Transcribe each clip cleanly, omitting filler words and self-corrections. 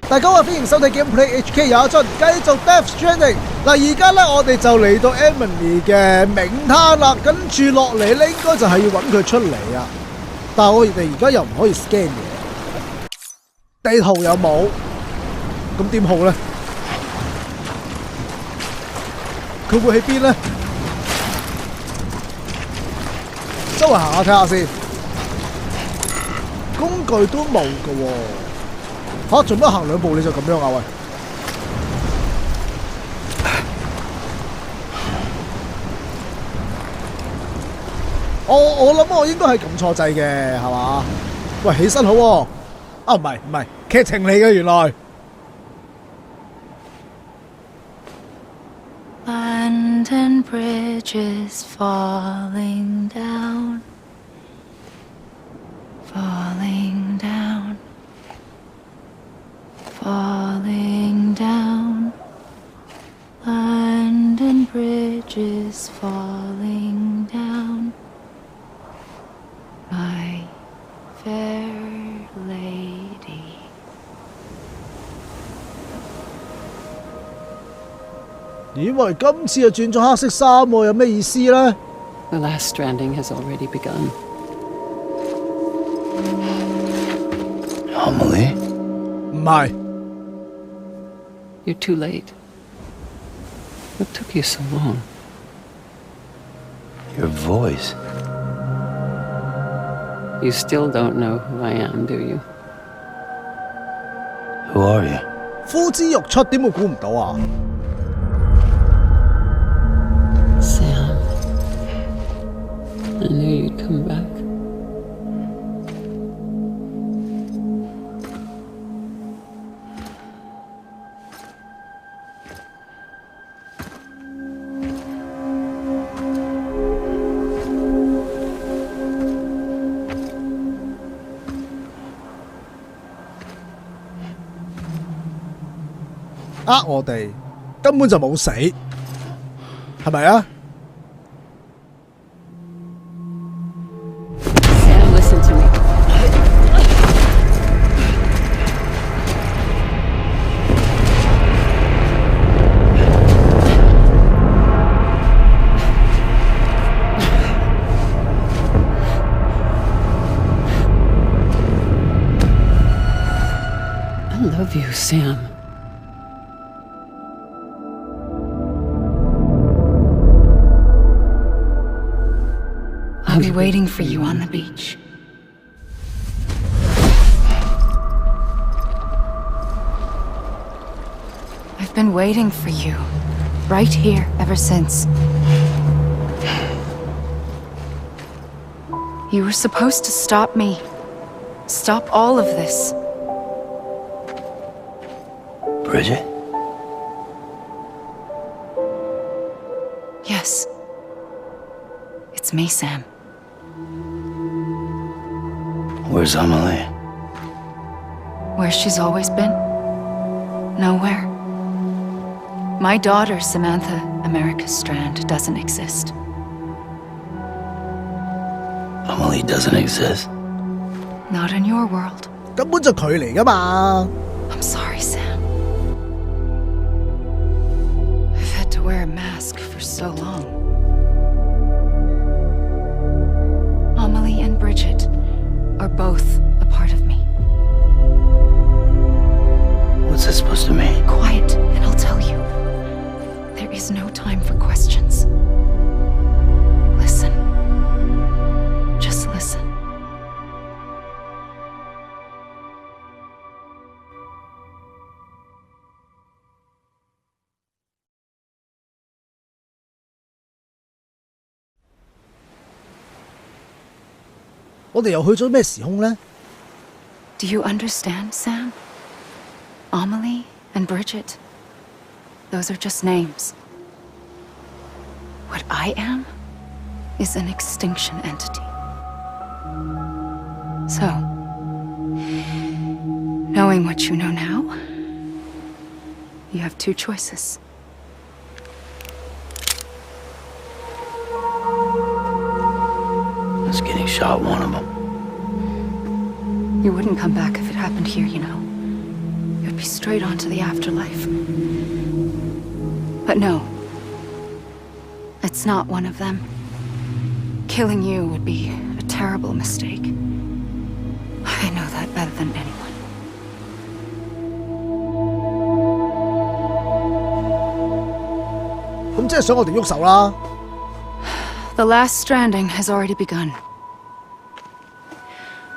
大家好，歡迎收睇 Gameplay HK 有一樽，繼續 Death Stranding。嗱，而家咧我哋就嚟到 Emily 嘅冥灘啦，跟住落嚟咧應該就係要揾佢出嚟啊。但係我哋而家又唔可以 scan 嘢，地圖又冇，咁點好咧？佢會喺邊咧？周圍行下睇下先，工具都冇㗎喎。做乜行兩步你就咁樣啊？喂！我諗我應該係撳錯掣嘅，係嘛？喂，起身好喎！啊，唔係，劇情嚟嘅原來。Land and bridges falling down, falling down. Falling down, land and bridges falling down, my fair lady. 以為今次就轉咗黑色衫喎，有咩意思咧 The last stranding has already begun. Emily? 唔係。You're too late. What took you so long? Your voice. You still don't know who I am, do you? Who are you? 呼之欲出，點會估唔到啊 Sam. I knew you'd come back.「我哋根本就冇死，係咪啊？ Sam, listen to me. I love you, Sam. I'll be waiting for you on the beach. I've been waiting for you, right here, ever since. You were supposed to stop me. Stop all of this. Bridget? Yes. It's me, Sam. Where's Emily? Where she's always been. Nowhere. My daughter, Samantha America Strand, doesn't exist. Emily doesn't exist. Not in your world. 根本就佢嚟㗎嘛 I'm sorry, Sam. I've had to wear a mask for so long. Amelie and Bridget are both a part of me. What's that supposed to mean? Quiet, and I'll tell you. There is no time for questions. Listen. Just listen.我哋又去咗咩時空呢 Do you understand, Sam? Amelie and Bridget. Those are just names. What I am is an extinction entity. So, knowing what you know now, you have two choices. Plus getting shot one of them. You wouldn't come back if it happened here, you know. You'd be straight on to the afterlife. But no. It's not one of them. Killing you would be a terrible mistake. I know that better than anyone. 咁即係想我哋喐手啦。The last stranding has already begun.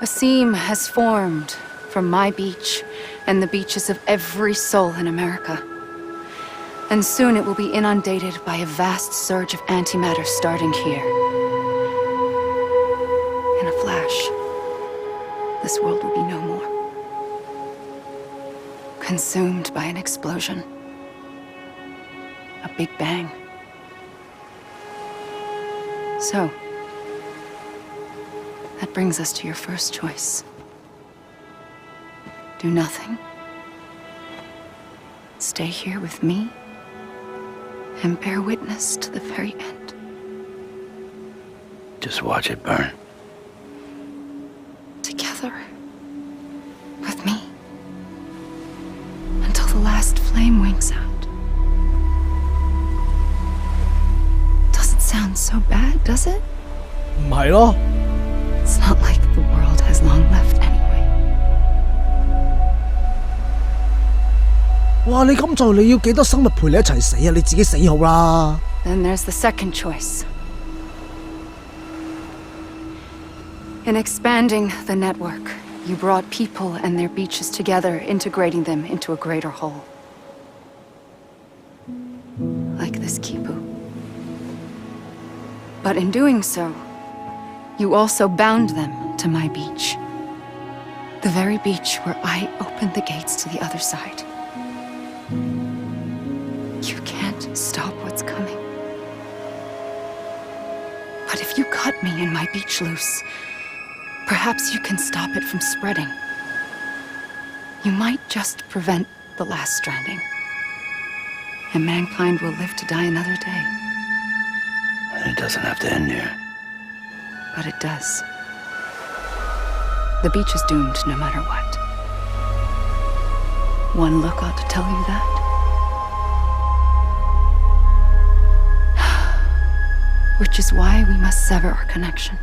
A seam has formed from my beach and the beaches of every soul in America. And soon it will be inundated by a vast surge of antimatter starting here. In a flash, this world will be no more. Consumed by an explosion. A big bang. So, that brings us to your first choice. Do nothing. Stay here with me and bear witness to the very end. Just watch it burn. Together. With me. Until the last flame winks out. Doesn't sound so bad, does it? 唔係咯。It's not like the world has long left anyway. 哇！你咁做，你要幾多生物陪你一齊死啊？你自己死好啦。Then there's the second choice. In expanding the network, you brought people and their beaches together, integrating them into a greater whole. Like this kipu. But in doing so, you also bound them to my beach. The very beach where I opened the gates to the other side. You can't stop what's coming. But if you cut me and my beach loose, perhaps you can stop it from spreading. You might just prevent the last stranding. And mankind will live to die another day. And it doesn't have to end here. But it does. The beach is doomed no matter what. One look ought to tell you that. Which is why we must sever our connection.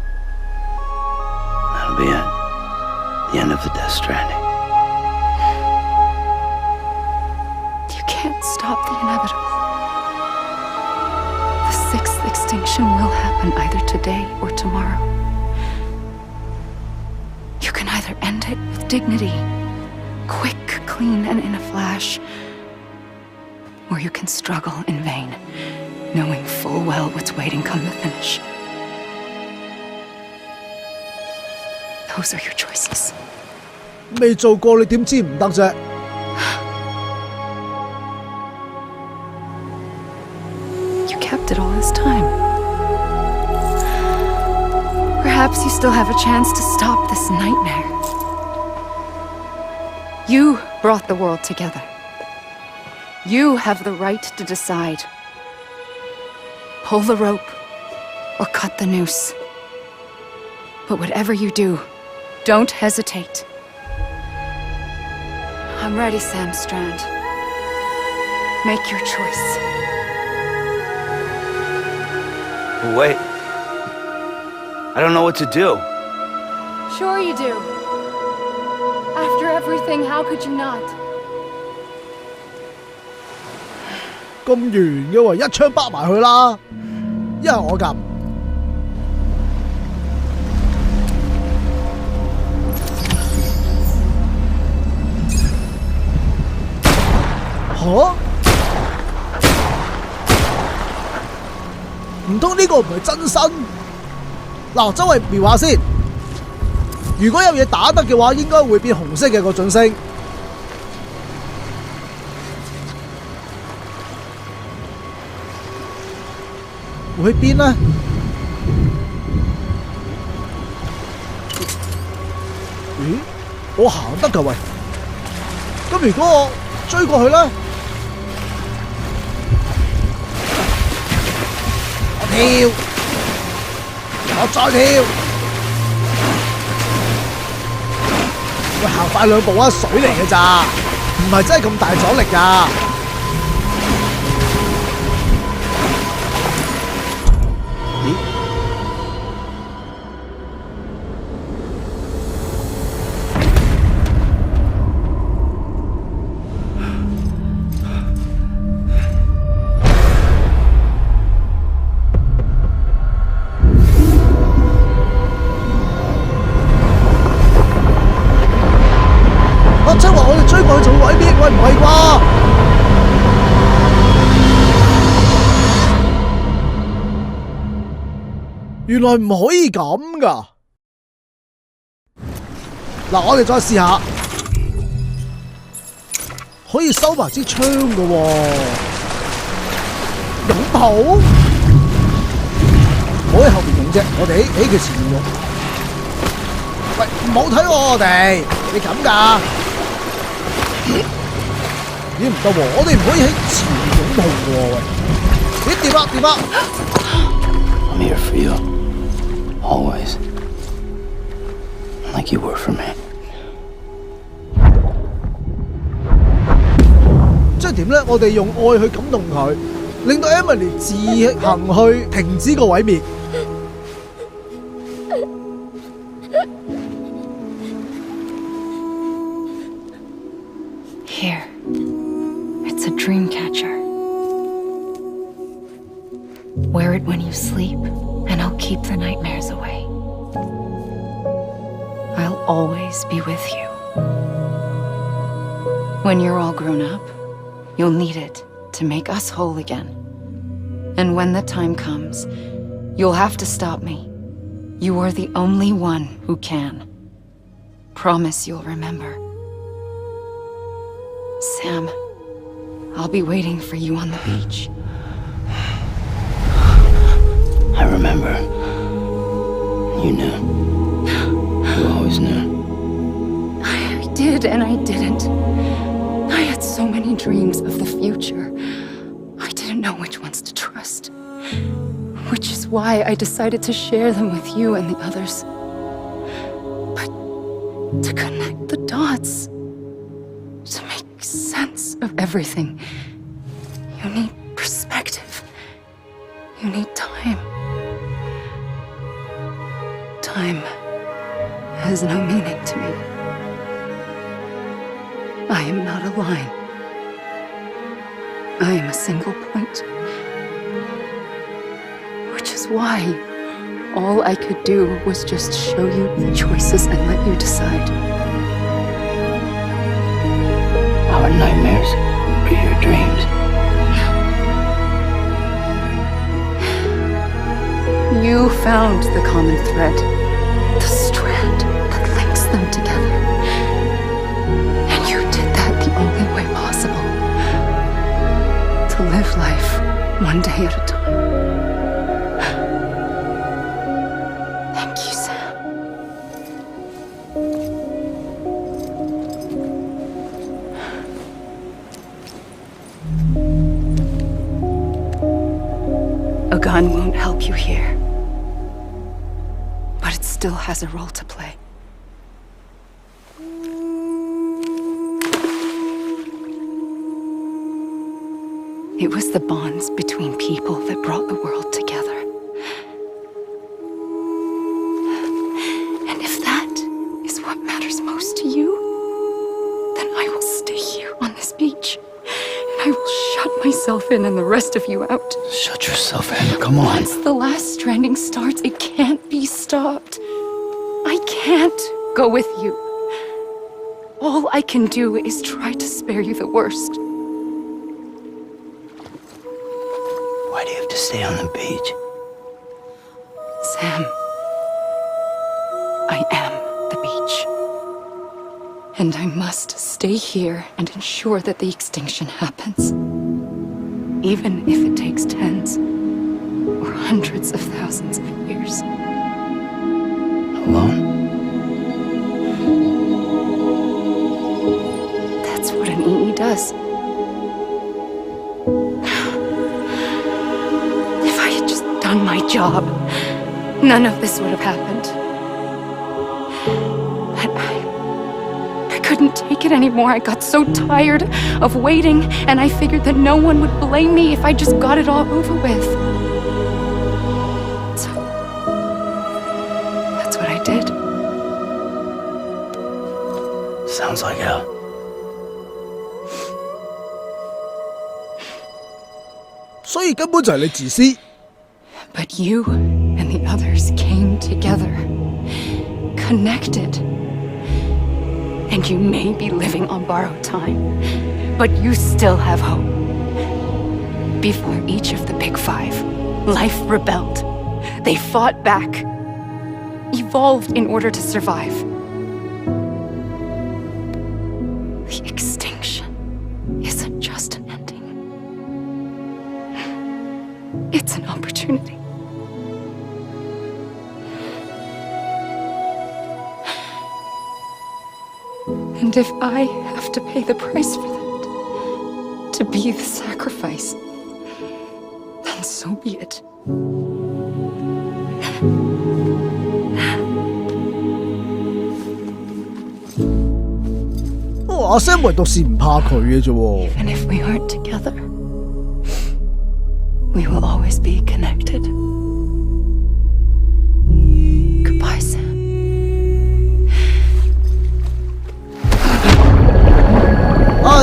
That'll be it. The end of the Death Stranding. You can't stop the inevitable. The sixth extinction will happen either today or tomorrow. You can either end it with dignity, quick, clean, and in a flash, or you can struggle in vain, knowing full well what's waiting come the finish. Those are your choices. 未做過你點知唔得啫？ You kept it all this time. Perhaps you still have a chance to stop this nightmare. You brought the world together. You have the right to decide. Pull the rope or cut the noose. But whatever you do, don't hesitate. I'm ready, Sam Strand. Make your choice. Wait. I don't know what to do. Sure you do. After everything, how could you not? 咁圓嘅喎，一槍bắt埋佢啦！一係我撳。吓？唔通呢個唔係真身？嗱，周圍瞄下先。如果有嘢打得嘅話，應該會變紅色嘅個準星。會去邊呢？咦？我行得㗎喂！咁如果我追過去呢？我跳，我再跳。喂，行快2步啊，水嚟嘅咋，唔係真係咁大阻力㗎。咦？即係話我哋追過去就會毀滅，喂唔係啩？原來唔可以咁噶。嗱，我哋再試下，可以收埋支槍噶喎。擁抱，我喺後面用啫，我哋喺佢前面用。喂，唔好睇我哋，你咁噶？咦，唔得喎，我哋唔可以喺前面擁抱喎，喂！咦，掂啦掂啦 I'm here for you. Always. Like you were for me. 即係點咧？我哋用愛去感動佢，令到 Emily 自行去停止個毀滅。Here, it's a dream catcher. Wear it when you sleep, and I'll keep the nightmares away. I'll always be with you. When you're all grown up, you'll need it to make us whole again. And when the time comes, you'll have to stop me. You are the only one who can. Promise you'll remember. Sam, I'll be waiting for you on the beach. I remember. You knew. You always knew. I did and I didn't. I had so many dreams of the future. I didn't know which ones to trust. Which is why I decided to share them with you and the others. But to connect the dots, to make sense of everything, you need perspective. You need time. Time has no meaning to me. I am not a line. I am a single point. Which is why all I could do was just show you the choices and let you decide. Our nightmares are your dreams. You found the common thread, the strand that links them together. And you did that the only way possible. To live life one day at a time. Thank you, Sam. A gun won't help you here. But it still has a role to play. It was the bonds between people that brought the world together. And if that is what matters most to you, then I will stay here on this beach. And I will shut myself in and the rest of you out. Shut yourself in. Come on. Once the last stranding starts, it can't be stopped. I can't go with you. All I can do is try to spare you the worst. Why do you have to stay on the beach? Sam, I am the beach. And I must stay here and ensure that the extinction happens. Even if it takes tens or hundreds of thousands of years. Alone? That's what an EE does. If I had just done my job, none of this would have happened. But couldn't take it anymore. I got so tired of waiting, and I figured that no one would blame me if I just got it all over with. So, that's what I did. Sounds like hell. So 根本就係你自私。 But you and the others came together, connected. And you may be living on borrowed time, but you still have hope. Before each of the big five, life rebelled. They fought back, evolved in order to survive. The extinction isn't just an ending. It's an opportunity. And if I have to pay the price for that, to be the sacrifice, then so be it. 阿 Sam 唯獨是唔怕佢嘅啫喎。 And if we aren't together, we will always be connected. Goodbye, Sam.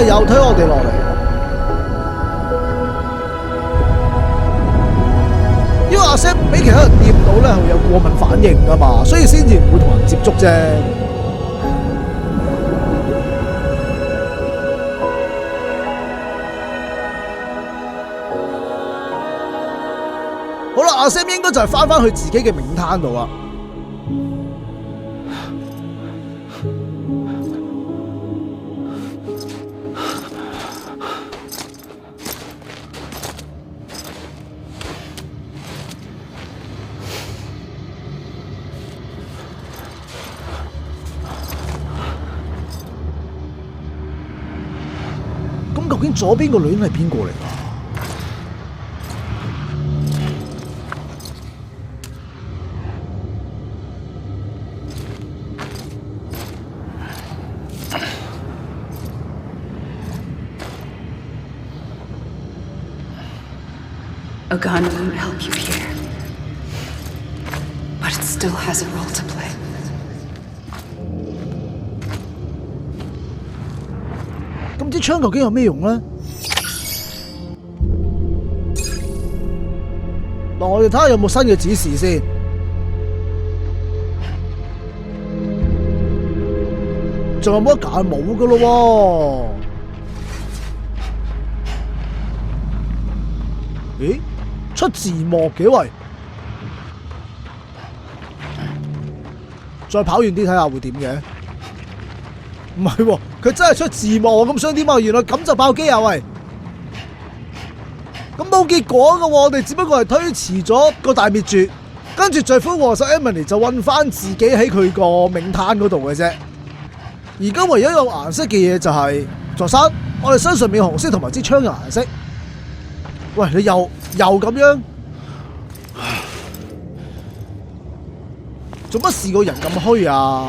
又推我哋落嚟。因為阿 Sam 俾其他人掂到咧，係會有過敏反應噶嘛，所以先至唔會同人接觸啫。好啦，阿 Sam 應該就係翻去自己嘅冥灘度啦。究竟左邊個女人係邊個嚟㗎？A gun won't help you here, but it still has a role to play. 咁支槍究竟有咩用呢？嗱，我哋睇下有冇新嘅指示先。仲有冇得揀？冇噶咯喎。咦？出字幕嘅喂，再跑遠啲睇下會點嘅？唔係喎，佢真係出字幕喎，咁想點啊？原來咁就爆機啊喂！咁冇結果嘅喎，我哋只不過係推遲咗個大滅絕，跟住罪魁禍首 Emily 就韞翻自己喺佢個冥灘嗰度嘅啫。而家唯一有顏色嘅嘢就係座山，我哋身上面紅色同埋支槍嘅顏色。喂，你又咁樣，做乜事個人咁虛啊？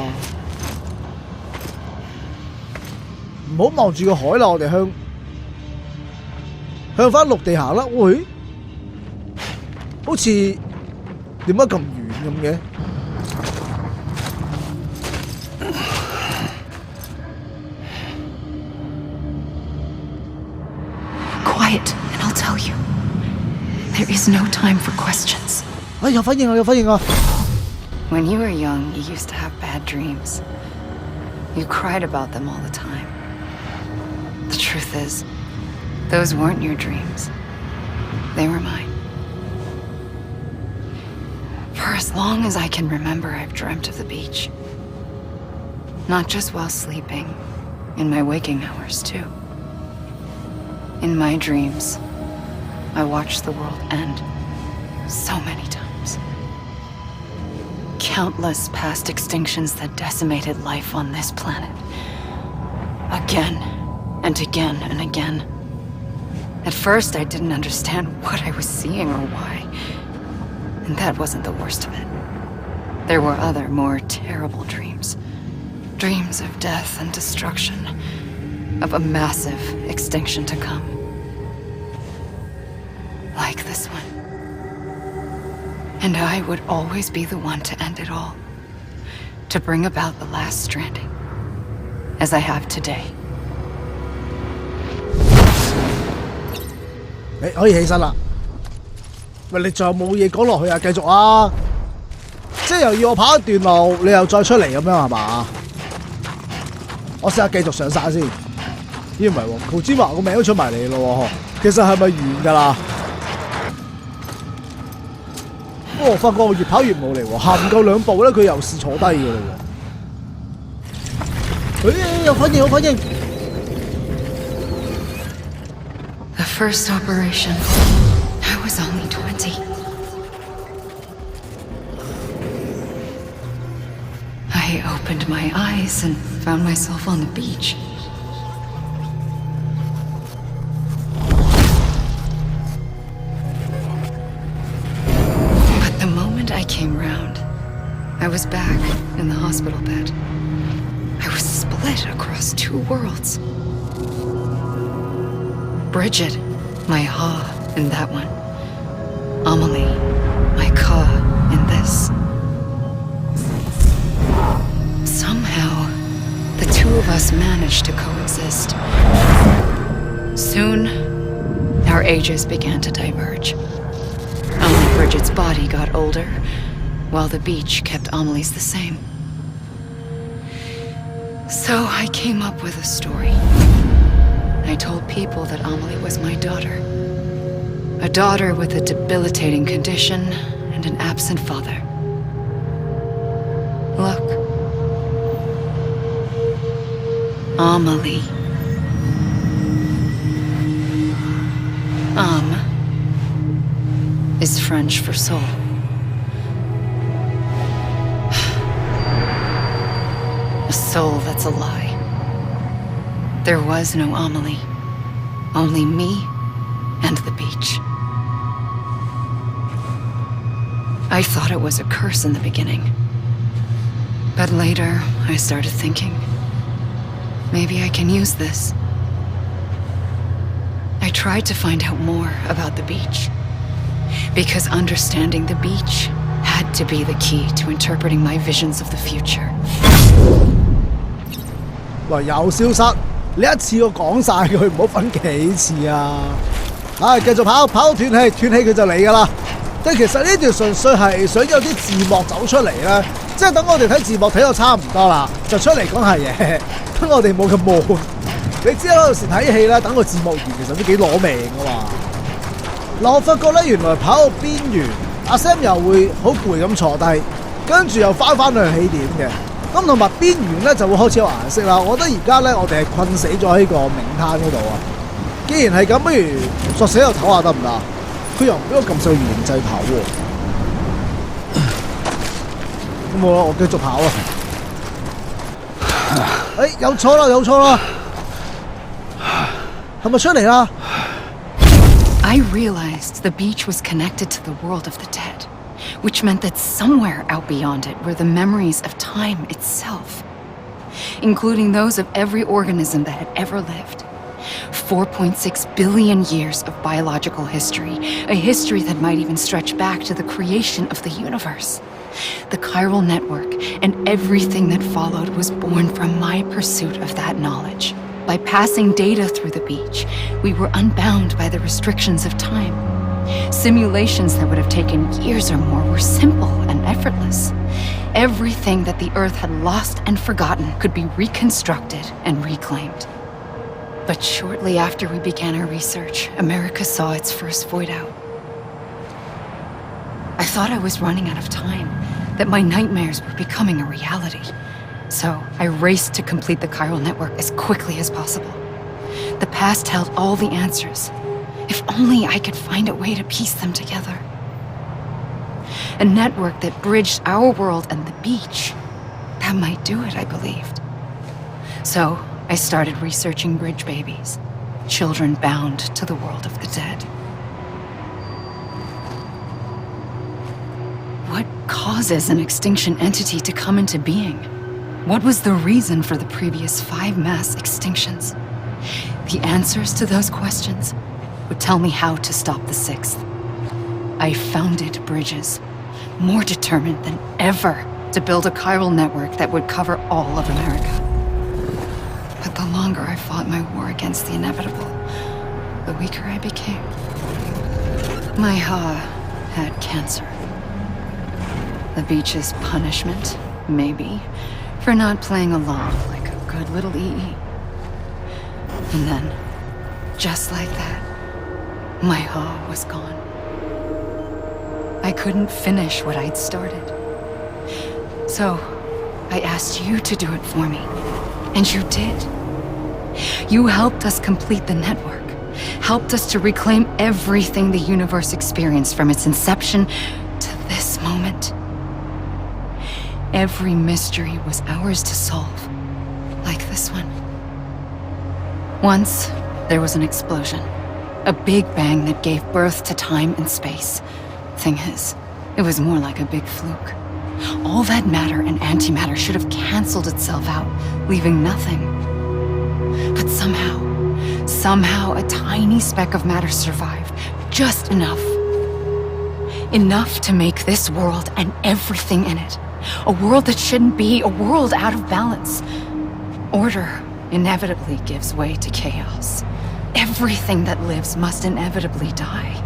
唔好望住個海啦，我哋向翻陸地行啦。喂，好似點解咁遠咁嘅？Quiet, and I'll tell you. There is no time for questions. 有反應啊！有反應啊！ When you were young, you used to have bad dreams. You cried about them all the time. The truth is, those weren't your dreams. They were mine. For as long as I can remember, I've dreamt of the beach. Not just while sleeping, in my waking hours, too. In my dreams, I watched the world end so many times. Countless past extinctions that decimated life on this planet. Again and again and again. At first, I didn't understand what I was seeing or why. And that wasn't the worst of it. There were other, more terrible dreams. Dreams of death and destruction, of a massive extinction to come. Like this one. And I would always be the one to end it all. To bring about the last stranding. As I have today. 你可以起身啦。喂，你仲有冇嘢講落去啊？繼續啊！即係又要我跑一段路，你又再出嚟咁樣係嘛？我試下繼續上山先。咦唔係喎，Kojima個名都出埋嚟咯喎，其實係咪完㗎啦？不過我發覺我越跑越冇嚟喎，行唔夠2步咧，佢又試坐低㗎啦喎。有反應，有反應。The first operation, I was only 20. I opened my eyes and found myself on the beach. But the moment I came round, I was back in the hospital bed. I was split across 2 worlds. Bridget, my Ha in that one. Amelie, my Ka in this. Somehow, the 2 of us managed to coexist. Soon, our ages began to diverge. Only Bridget's body got older, while the beach kept Amelie's the same. So I came up with a story. I told people that Amelie was my daughter. A daughter with a debilitating condition and an absent father. Look. Amelie. Is French for soul. A soul that's a lie. There was no Amelie. Only me and the beach. I thought it was a curse in the beginning. But later, I started thinking, maybe I can use this. I tried to find out more about the beach. Because understanding the beach had to be the key to interpreting my visions of the future. 喂，又消失！你一次過講晒佢，唔好分幾次啊！繼續跑，跑到斷氣佢就嚟㗎啦。即係其實呢段純粹係想有啲字幕走出嚟咧，即係等我哋睇字幕睇到差唔多啦，就出嚟講下嘢，等我哋冇咁悶。你知啦，有時睇戲咧，等個字幕完其實都幾攞命㗎嘛。嗱，我發覺咧，原來跑到邊緣，阿 Sam 又會好攰咁坐低，跟住又翻去起點嘅。咁同埋邊緣咧就會開始有顏色啦。我覺得而家咧我哋係困死咗喺個冥灘嗰度啊。既然係咁，不如索性又唞下得唔得？佢又唔俾我撳上圓形掣跑喎。咁好啦，我繼續跑啊！有錯啦！係咪出嚟啦？ I realized the beach was connected to the world of the dead, which meant that somewhere out beyond it were the memories of time itself, including those of every organism that had ever lived. 4.6 billion years of biological history, a history that might even stretch back to the creation of the universe. The chiral network and everything that followed was born from my pursuit of that knowledge. By passing data through the beach, we were unbound by the restrictions of time. Simulations that would have taken years or more were simple and effortless. Everything that the Earth had lost and forgotten could be reconstructed and reclaimed. But shortly after we began our research, America saw its first void out. I thought I was running out of time, that my nightmares were becoming a reality. So I raced to complete the chiral network as quickly as possible. The past held all the answers. If only I could find a way to piece them together. A network that bridged our world and the beach. That might do it, I believed. So I started researching bridge babies, children bound to the world of the dead. What causes an extinction entity to come into being? What was the reason for the previous 5 mass extinctions? The answers to those questions would tell me how to stop the 6th. I founded bridges, more determined than ever to build a chiral network that would cover all of America. But the longer I fought my war against the inevitable, the weaker I became. My Ha had cancer. The beach's punishment, maybe, for not playing along like a good little EE. And then, just like that, my Ha was gone. I couldn't finish what I'd started. So, I asked you to do it for me, and you did. You helped us complete the network, helped us to reclaim everything the universe experienced from its inception to this moment. Every mystery was ours to solve, like this one. Once, there was an explosion. A big bang that gave birth to time and space. Thing is, it was more like a big fluke. All that matter and antimatter should have canceled itself out, leaving nothing. But somehow a tiny speck of matter survived. Just enough. Enough to make this world and everything in it. A world that shouldn't be, a world out of balance. Order inevitably gives way to chaos. Everything that lives must inevitably die.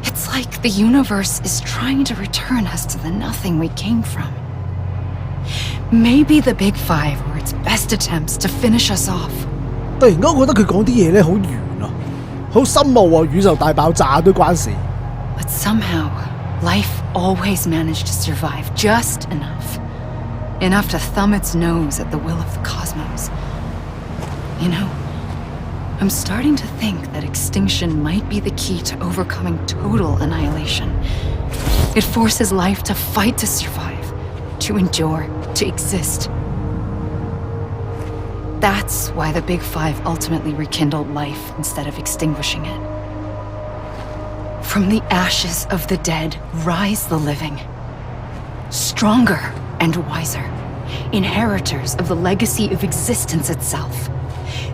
It's like the universe is trying to return us to the nothing we came from. Maybe the Big Five were its best attempts to finish us off. 突然間，我覺得佢講啲嘢咧好圓啊，好深奧啊，宇宙大爆炸都關事。But somehow, life always managed to survive just enough. Enough to thumb its nose at the will of the cosmos. You know, I'm starting to think that extinction might be the key to overcoming total annihilation. It forces life to fight to survive, to endure, to exist. That's why the Big Five ultimately rekindled life instead of extinguishing it. From the ashes of the dead rise the living. Stronger and wiser. Inheritors of the legacy of existence itself.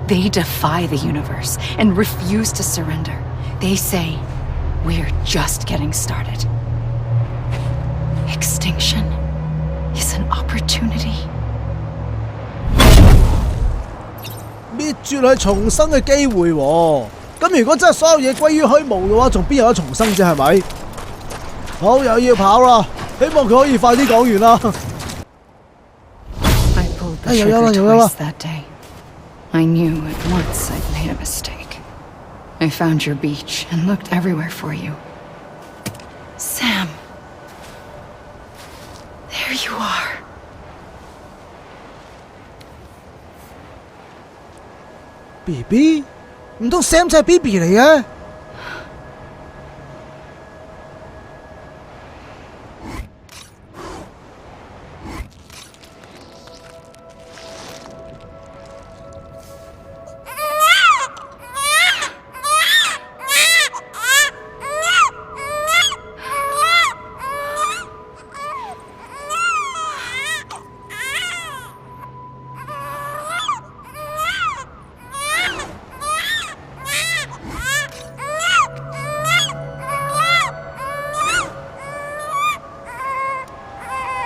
They defy the universe and refuse to surrender. They say, we're just getting started. Extinction is an opportunity. 滅絕係重生嘅機會喎。咁如果真係所有嘢歸於虛無嘅話，仲邊有得重生啫？係咪？好，又要跑啦！希望佢可以快啲講完啦。I pulled the trigger twice that day. I knew at once I'd made a mistake. I found your beach and looked everywhere for you. Sam. There you are. BB？ 唔通 Sam 就係 BB 嚟嘅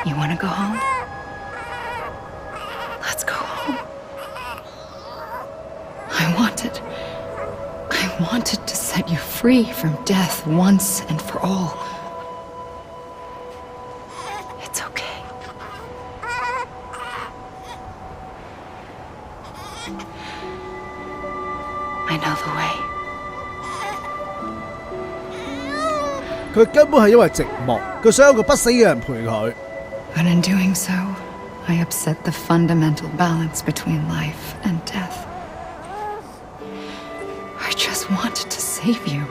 ？You want to go home? Let's go home. I wanted to set you free from death once and for all. It's okay. I know the way. 佢根本係因為寂寞，佢想有個不死嘅人陪佢。But in doing so, I upset the fundamental balance between life and death. I just wanted to save you.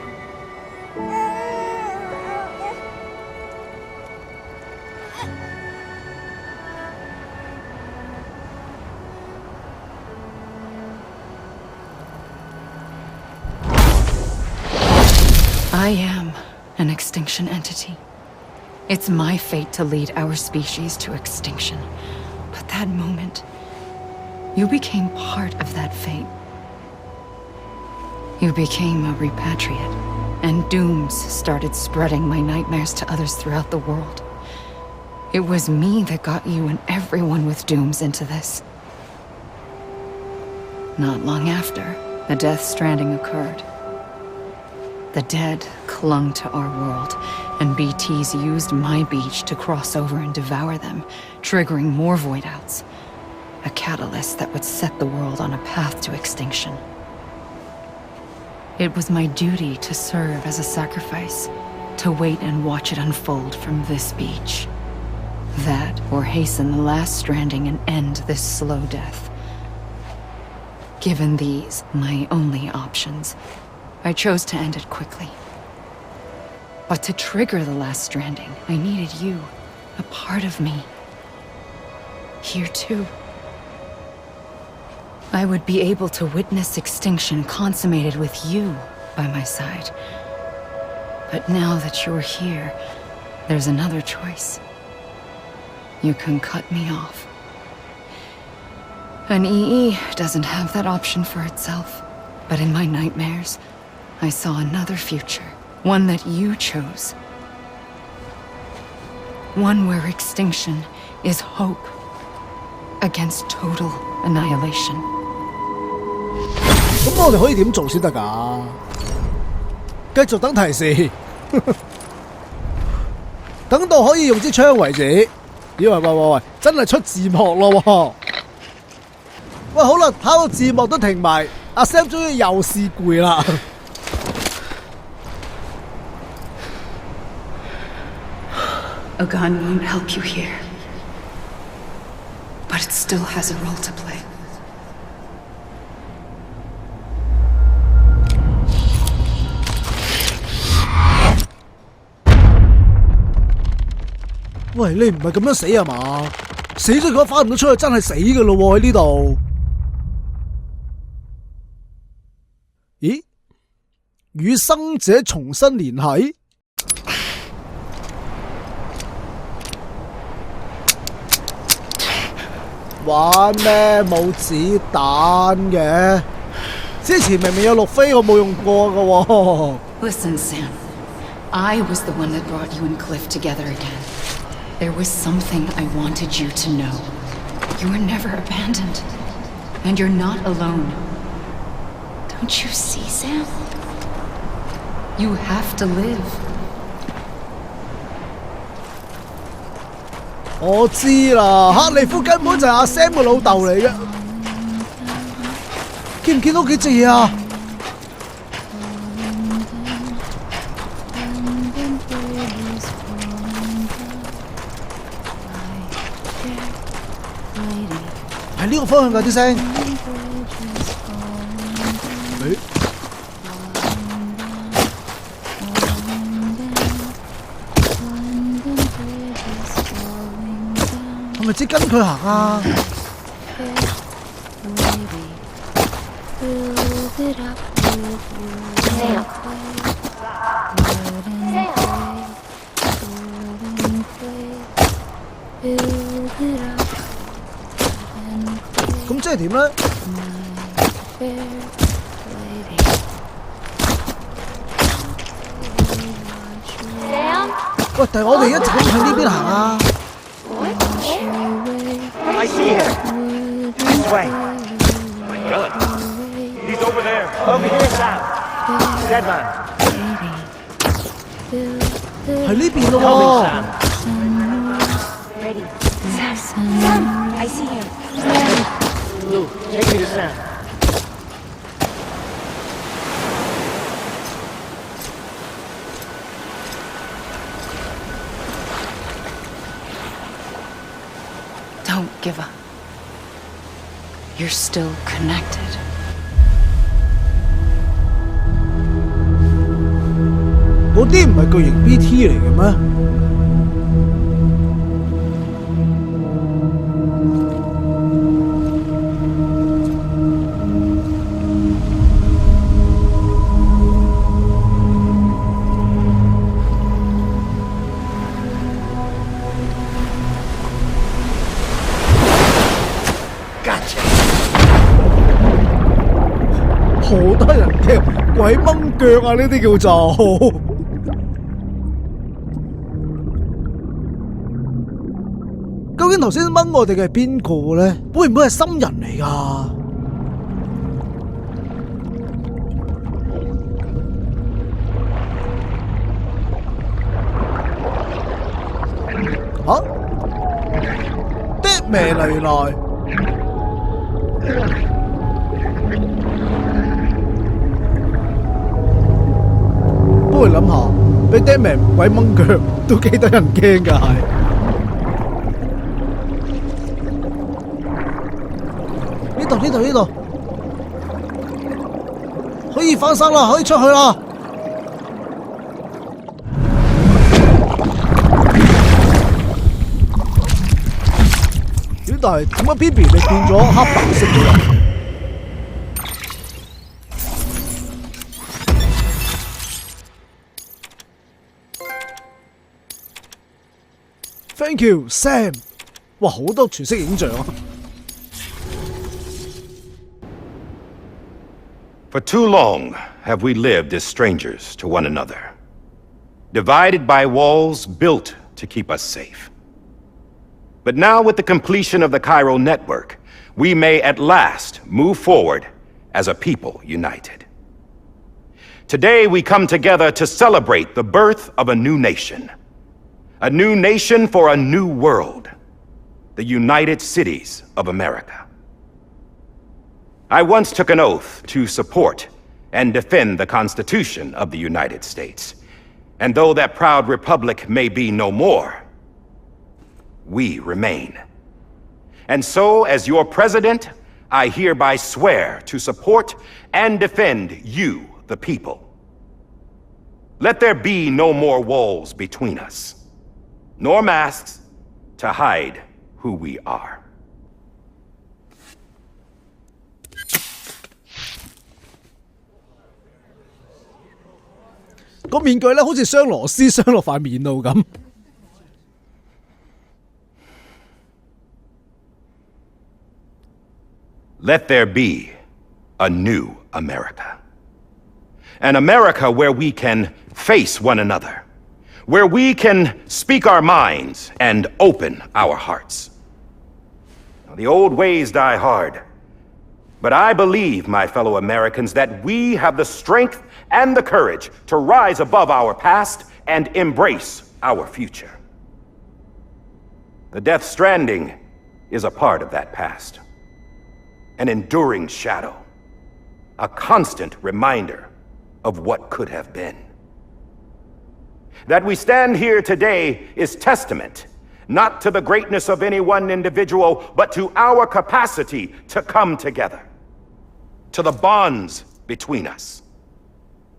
I am an extinction entity. It's my fate to lead our species to extinction. But that moment, you became part of that fate. You became a repatriate, and dooms started spreading my nightmares to others throughout the world. It was me that got you and everyone with dooms into this. Not long after, the Death Stranding occurred. The dead clung to our world, and BTs used my beach to cross over and devour them, triggering more void outs. A catalyst that would set the world on a path to extinction. It was my duty to serve as a sacrifice, to wait and watch it unfold from this beach. That, or hasten the last stranding and end this slow death. Given these, my only options, I chose to end it quickly. But to trigger the last stranding, I needed you, a part of me. Here too. I would be able to witness extinction consummated with you by my side. But now that you're here, there's another choice. You can cut me off. An EE doesn't have that option for itself. But in my nightmares, I saw another future. One that you chose. One where extinction is hope against total annihilation. 咁我哋可以點做先得㗎？繼續等提示，等到可以用支槍為止。喂，真係出字幕咯喎！喂，好啦，跑到字幕都停埋，阿 Sam 終於又試攰啦。A gun won't help you here. But it still has a role to play. 喂，你唔係咁樣死啊嘛？死咗如果翻唔到出去，真係死㗎咯喎！喺呢度。咦？與生者重新聯繫？玩咩？冇子彈嘅？之前明明有陸飛，我冇用過㗎喎。Listen, Sam. I was the one that brought you and Cliff together again. There was something I wanted you to know. You were never abandoned. And you're not alone. Don't you see, Sam? You have to live. 我知啦，克利夫根本就係阿 Sam 嘅老豆嚟嘅。見唔見到幾隻嘢啊？係呢個方向㗎啲聲。係咪即跟佢行啊？咁即係點咧？喂，但係我哋一直都向呢邊行啊！I see him. This way. Good. He's over there. Over here, Sam. Dead man. 係呢邊咯喎。Ready. Sam. I see him. Lou, take me to Sam. Don't give up. You're still connected. 嗰啲唔係巨型 BT 嚟嘅咩？好得人驚，鬼掹腳啊！呢啲叫做。究竟頭先掹我哋嘅係邊個咧？會唔會係新人嚟㗎？嚇？爹咩嚟來？不過諗下，俾爹咩鬼掹腳都幾得人驚㗎係。呢度，可以翻生啦，可以出去啦。但係點解 Bibi 你變咗黑白色嘅？Thank you, Sam。哇，好多全息影像啊！ For too long have we lived as strangers to one another, divided by walls built to keep us safe. But now with the completion of the Cairo network, we may at last move forward as a people united. Today we come together to celebrate the birth of a new nation for a new world, the United Cities of America. I once took an oath to support and defend the Constitution of the United States. And though that proud republic may be no more, we remain. And so, as your president, I hereby swear to support and defend you, the people. Let there be no more walls between us, nor masks to hide who we are. 個面具咧，好似雙螺絲鑲落塊面度咁。Let there be a new America. An America where we can face one another, where we can speak our minds and open our hearts. Now, the old ways die hard, but I believe, my fellow Americans, that we have the strength and the courage to rise above our past and embrace our future. The Death Stranding is a part of that past. An enduring shadow, a constant reminder of what could have been. That we stand here today is testament, not to the greatness of any one individual, but to our capacity to come together, to the bonds between us,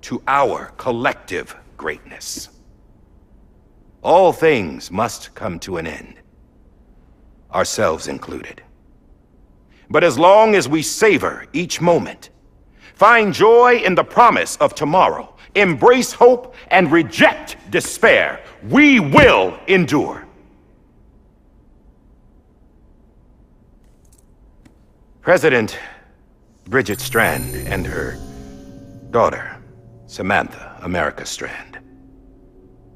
to our collective greatness. All things must come to an end, ourselves included. But as long as we savor each moment, find joy in the promise of tomorrow, embrace hope, and reject despair, we will endure. President Bridget Strand and her daughter, Samantha America Strand,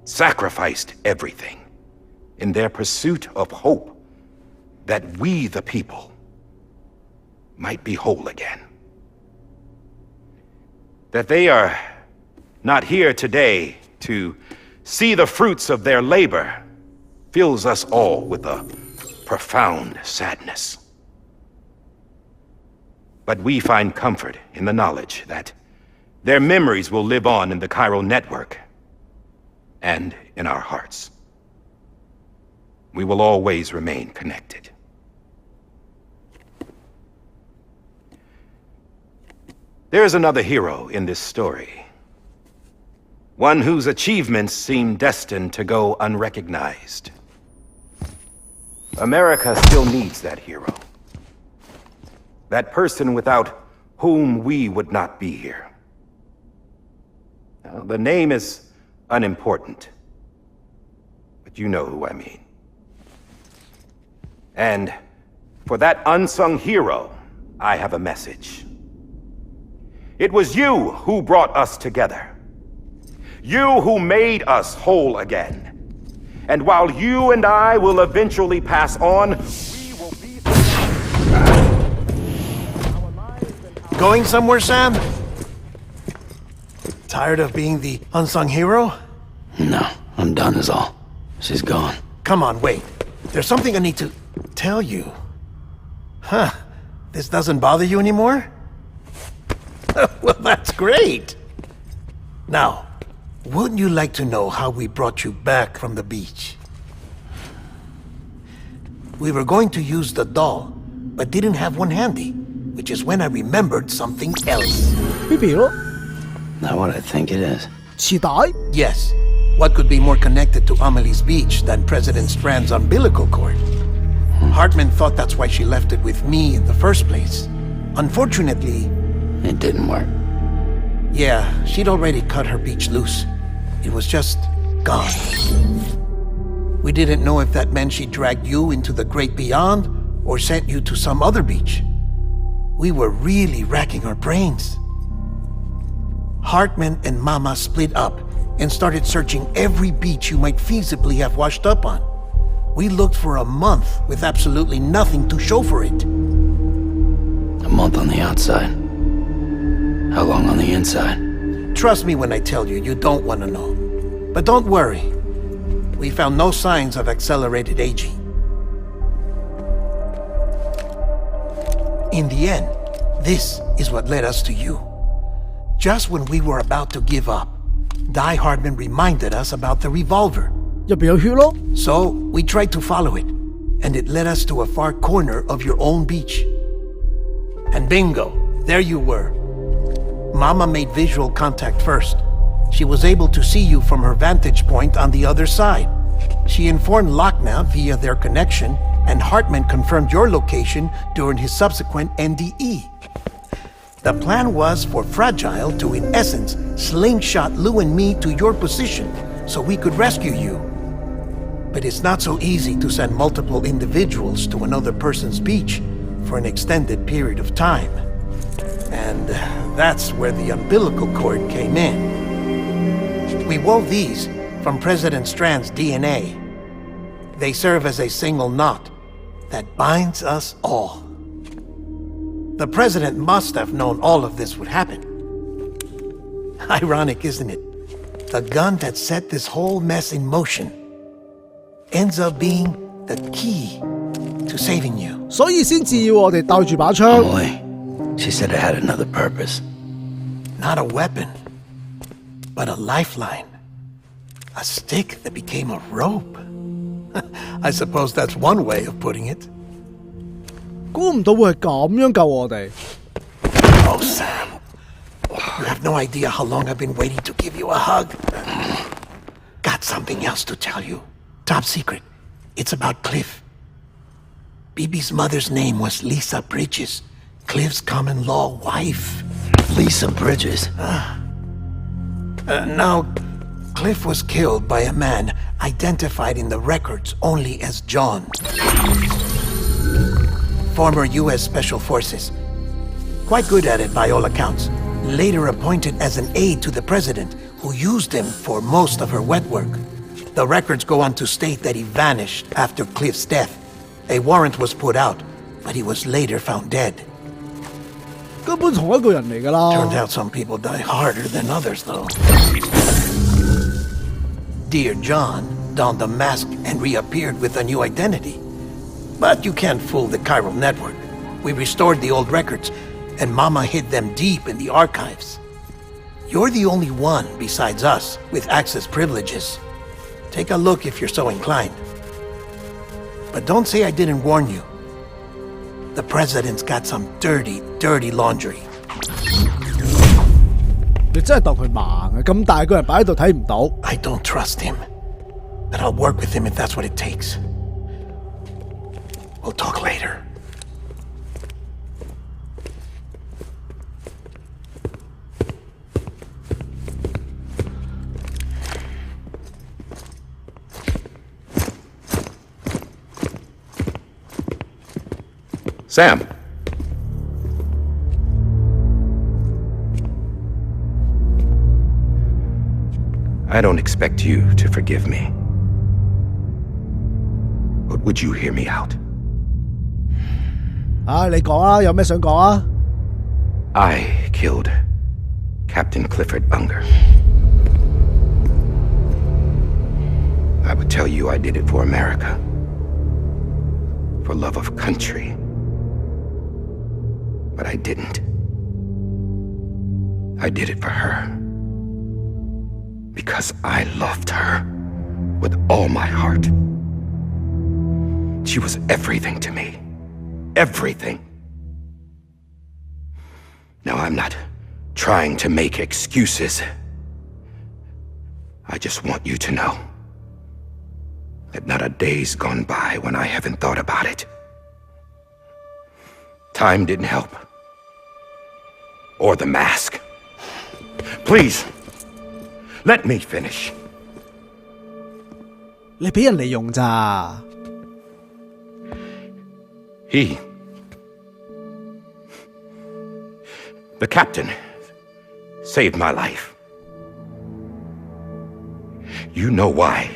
sacrificed everything in their pursuit of hope that we, the people, might be whole again. That they are not here today to see the fruits of their labor fills us all with a profound sadness. But we find comfort in the knowledge that their memories will live on in the Cairo network and in our hearts. We will always remain connected. There is another hero in this story, one whose achievements seem destined to go unrecognized. America still needs that hero, that person without whom we would not be here. Now, the name is unimportant, but you know who I mean. And for that unsung hero, I have a message. It was you who brought us together. You who made us whole again. And while you and I will eventually pass on, we will be... Going somewhere, Sam? Tired of being the unsung hero? No, I'm done is all. She's gone. Come on, wait. There's something I need to tell you. Huh. This doesn't bother you anymore? Well, that's great. Now, wouldn't you like to know how we brought you back from the beach? We were going to use the doll, but didn't have one handy, which is when I remembered something else. BB 咯， Not what I think it is. 臍帶 Yes. What could be more connected to Amelie's beach than President Strand's umbilical cord? Hartman thought that's why she left it with me in the first place. Unfortunately, It didn't work. yeah, she'd already cut her beach loose. It was just gone. We didn't know if that meant she dragged you into the great beyond or sent you to some other beach. We were really racking our brains. Hartman and Mama split up and started searching every beach you might feasibly have washed up on. We looked for a month with absolutely nothing to show for it. A month on the outside. How long on the inside? Trust me when I tell you, you don't want to know. But don't worry. We found no signs of accelerated aging. In the end, this is what led us to you. Just when we were about to give up, Die Hardman reminded us about the revolver. 入邊有血咯， So we tried to follow it, and it led us to a far corner of your own beach. And bingo, there you were. Mama made visual contact first. She was able to see you from her vantage point on the other side. She informed Lochna via their connection, and Hartman confirmed your location during his subsequent NDE. The plan was for Fragile to, in essence, slingshot Lou and me to your position so we could rescue you. But it's not so easy to send multiple individuals to another person's beach for an extended period of time. And that's where the umbilical cord came in. We wove these from President Strand's DNA. They serve as a single knot that binds us all. The President must have known all of this would happen. Ironic, isn't it? The gun that set this whole mess in motion ends up being the key to saving you. 所以先至要我哋帶住把槍。 Emily, she said it had another purpose. Not a weapon, but a lifeline. A stick that became a rope. I suppose that's one way of putting it. 估唔到會係咁樣救我哋。 Oh, Sam. You have no idea how long I've been waiting to give you a hug. Got something else to tell you. Top secret. It's about Cliff. BB's mother's name was Lisa Bridges, Cliff's common-law wife. Lisa Bridges. Now, Cliff was killed by a man identified in the records only as John. Former U.S. Special Forces. Quite good at it by all accounts. Later appointed as an aide to the president, who used him for most of her wet work. The records go on to state that he vanished after Cliff's death. A warrant was put out, but he was later found dead. 根本同一個人嚟㗎啦。 Turned out some people die harder than others, though. Dear John donned a mask and reappeared with a new identity. But you can't fool the chiral network. We restored the old records, and Mama hid them deep in the archives. You're the only one besides us with access privileges. Take a look if you're so inclined. But don't say I didn't warn you. The president's got some dirty, dirty laundry. 你真係當佢盲啊！咁大個人擺喺度睇唔到。 I don't trust him. But I'll work with him if that's what it takes. We'll talk later. Sam. I don't expect you to forgive me. But would you hear me out? 你講啊，有咩想講啊？ I killed Captain Clifford Unger. I would tell you I did it for America. For love of country. But I didn't. I did it for her. Because I loved her with all my heart. She was everything to me. Everything. Now, I'm not trying to make excuses. I just want you to know that not a day's gone by when I haven't thought about it. Time didn't help. Or the mask. Please, let me finish. 你俾人利用咋？ The captain saved my life. You know why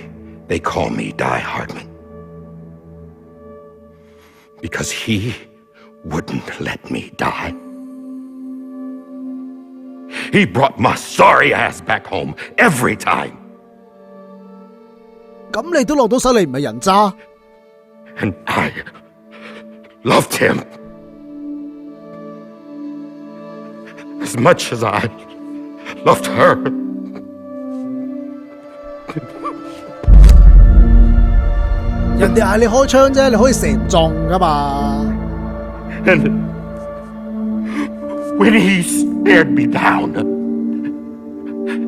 they call me Die Hardman. Because he wouldn't let me die. He brought my sorry ass back home every time. 咁你都落到手，你唔係人渣。 And I loved him as much as I loved her.「人哋嗌你開槍啫，你可以射唔中㗎嘛。 And when he stared me down,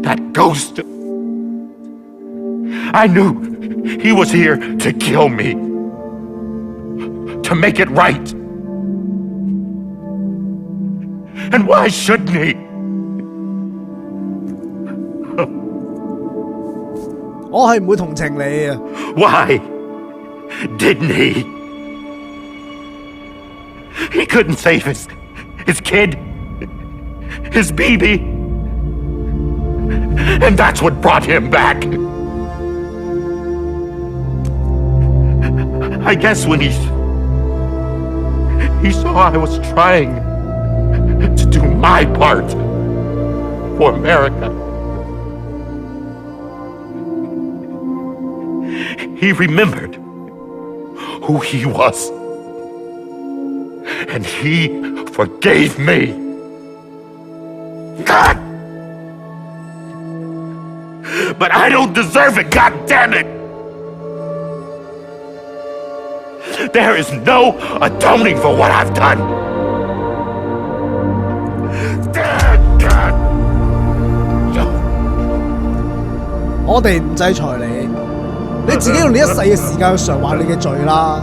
that ghost, I knew he was here to kill me, to make it right. And why shouldn't he? 我係唔會同情你啊。 Why didn't he? He couldn't save his kid, his baby. And that's what brought him back. I guess when he saw I was trying to do my part for America, he remembered who he was. And he forgave me. God! But I don't deserve it, God damn it! There is no atoning for what I've done. God! No. 我哋唔制裁你，你自己用你一世嘅時間去償還你嘅罪啦。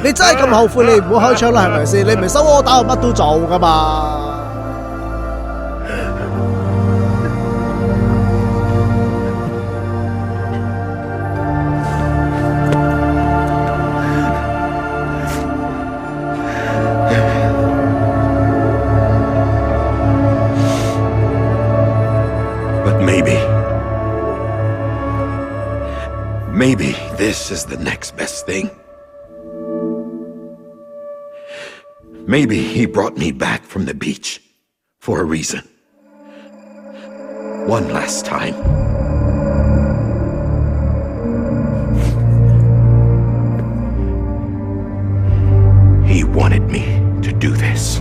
你真係咁後悔，你唔好開槍啦，係咪先？你唔係收柯打，乜都做噶嘛。But maybe this is the next best thing. Maybe he brought me back from the beach for a reason. One last time. He wanted me to do this.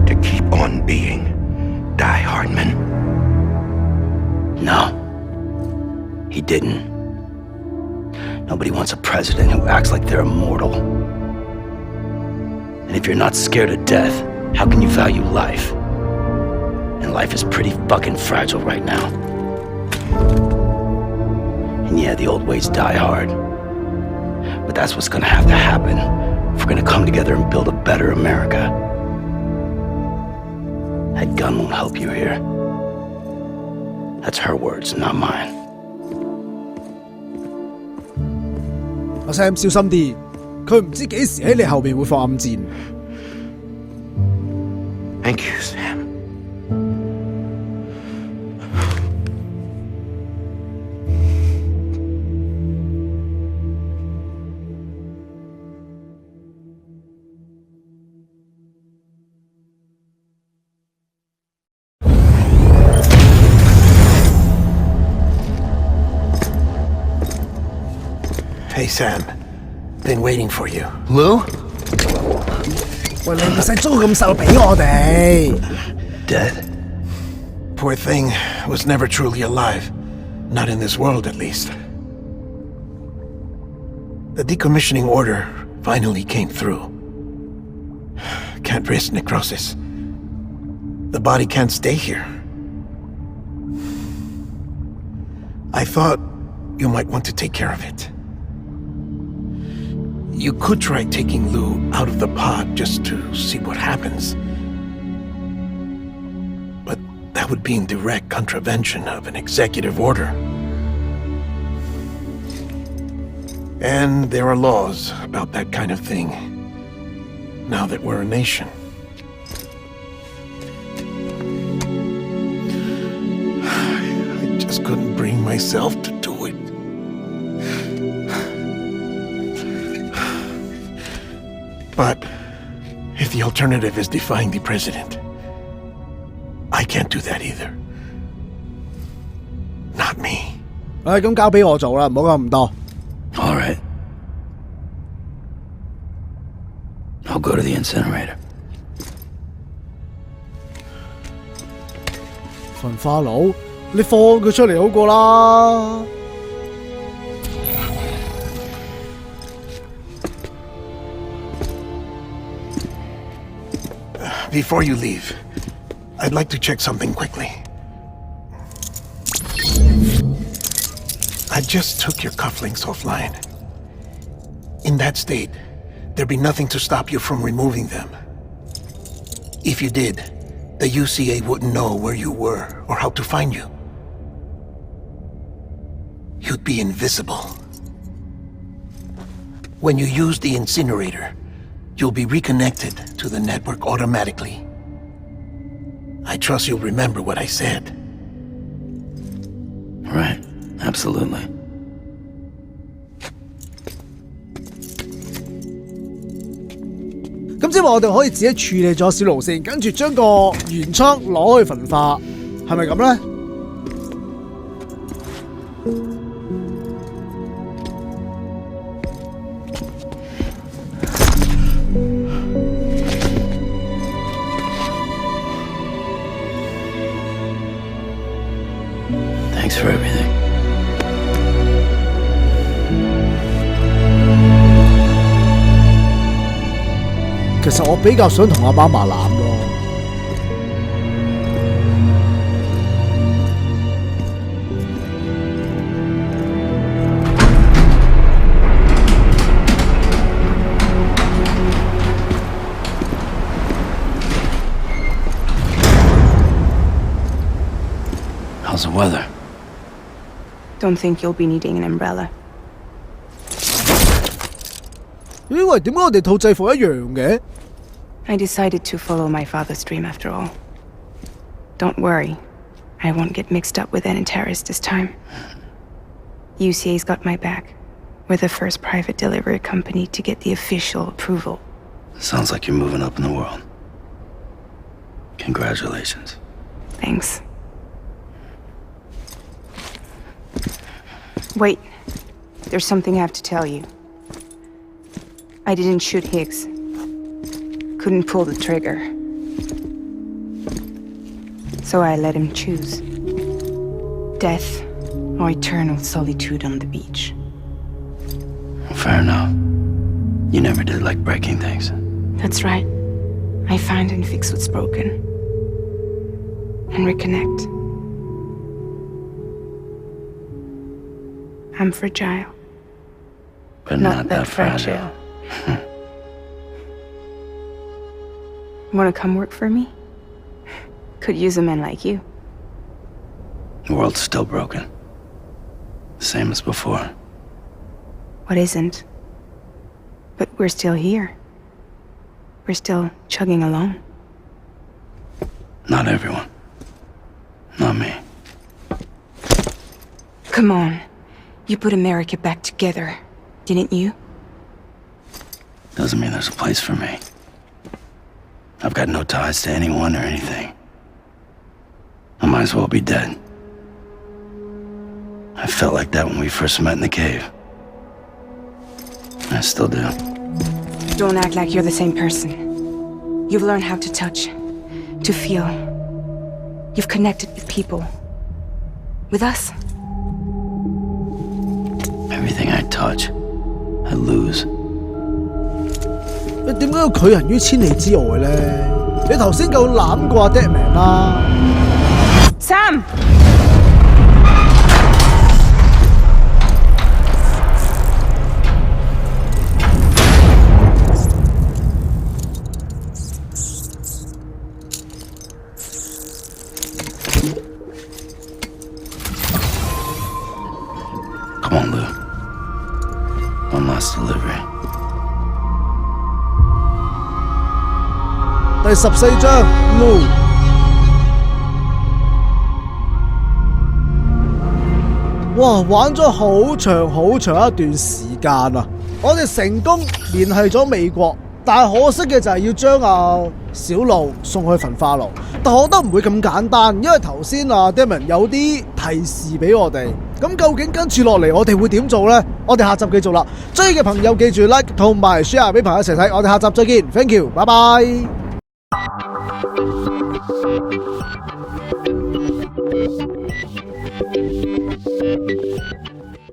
To keep on being Die Hardman. No, he didn't. Nobody wants a president who acts like they're immortal. And if you're not scared of death, how can you value life? And life is pretty fucking fragile right now. And yeah, the old ways die hard. But that's what's gonna have to happen if we're gonna come together and build a better America. That gun won't help you here. That's her words, not mine. 阿 Sam 小心啲，佢唔知幾時喺你後邊會放暗箭。Thank you, Sam. Hey, Sam. Been waiting for you. Lou? 喂，你唔使租咁瘦俾我哋。Dead? Poor thing was never truly alive. Not in this world, at least. The decommissioning order finally came through. Can't risk necrosis. The body can't stay here. I thought you might want to take care of it. You could try taking Lou out of the pod just to see what happens. But that would be in direct contravention of an executive order. And there are laws about that kind of thing, now that we're a nation. I just couldn't bring myself to do it. But if the alternative is defying the president, I can't do that either. Not me. 咁交俾我做啦，唔好講咁多。All right. I'll go to the incinerator. 焚化爐，你放佢出嚟好過啦。Before you leave, I'd like to check something quickly. I just took your cufflinks offline. In that state, there'd be nothing to stop you from removing them. If you did, the UCA wouldn't know where you were or how to find you. You'd be invisible. When you use the incinerator, you'll be reconnected to the network automatically. I trust you'll remember what I said. Right. Absolutely. 咁即係話我哋可以自己處理咗小路線，跟住將個原倉攞去焚化，係咪咁咧？Thanks for everything. 其實我比較想同阿媽媽攬咯。How's the weather? Don't think you'll be needing an umbrella. 咦喂，點解我哋套制服一樣嘅？ I decided to follow my father's dream after all. Don't worry, I won't get mixed up with any terrorists this time. UCA's got my back. We're the first private delivery company to get the official approval. Sounds like you're moving up in the world. Congratulations. Thanks. Wait, there's something I have to tell you. I didn't shoot Higgs. Couldn't pull the trigger. So I let him choose. Death or eternal solitude on the beach. Fair enough. You never did like breaking things. That's right. I find and fix what's broken. And reconnect. I'm fragile. But not that fragile. Wanna come work for me? Could use a man like you. The world's still broken. Same as before. What isn't? But we're still here. We're still chugging along. Not everyone. Not me. Come on. You put America back together, didn't you? Doesn't mean there's a place for me. I've got no ties to anyone or anything. I might as well be dead. I felt like that when we first met in the cave. I still do. Don't act like you're the same person. You've learned how to touch, to feel. You've connected with people. With us. Everything I touch, I lose. 你點解要拒人於千里之外呢？你頭先夠攬過阿 Deadman 啦。Sam! Come on, Lou. One last delivery. 第14章 Lou。哇！玩咗好長好長一段時間啊！我哋成功聯繫咗美國，但係可惜嘅就係要將小路送去焚化爐。但我覺得唔會咁簡單，因為頭先Damon 有啲提示俾我哋。咁究竟跟住落嚟我哋會點做呢？我哋下集繼續啦。追嘅朋友記住 like 同埋 share 俾朋友一齊睇。我哋下集再見 ，thank you，拜拜。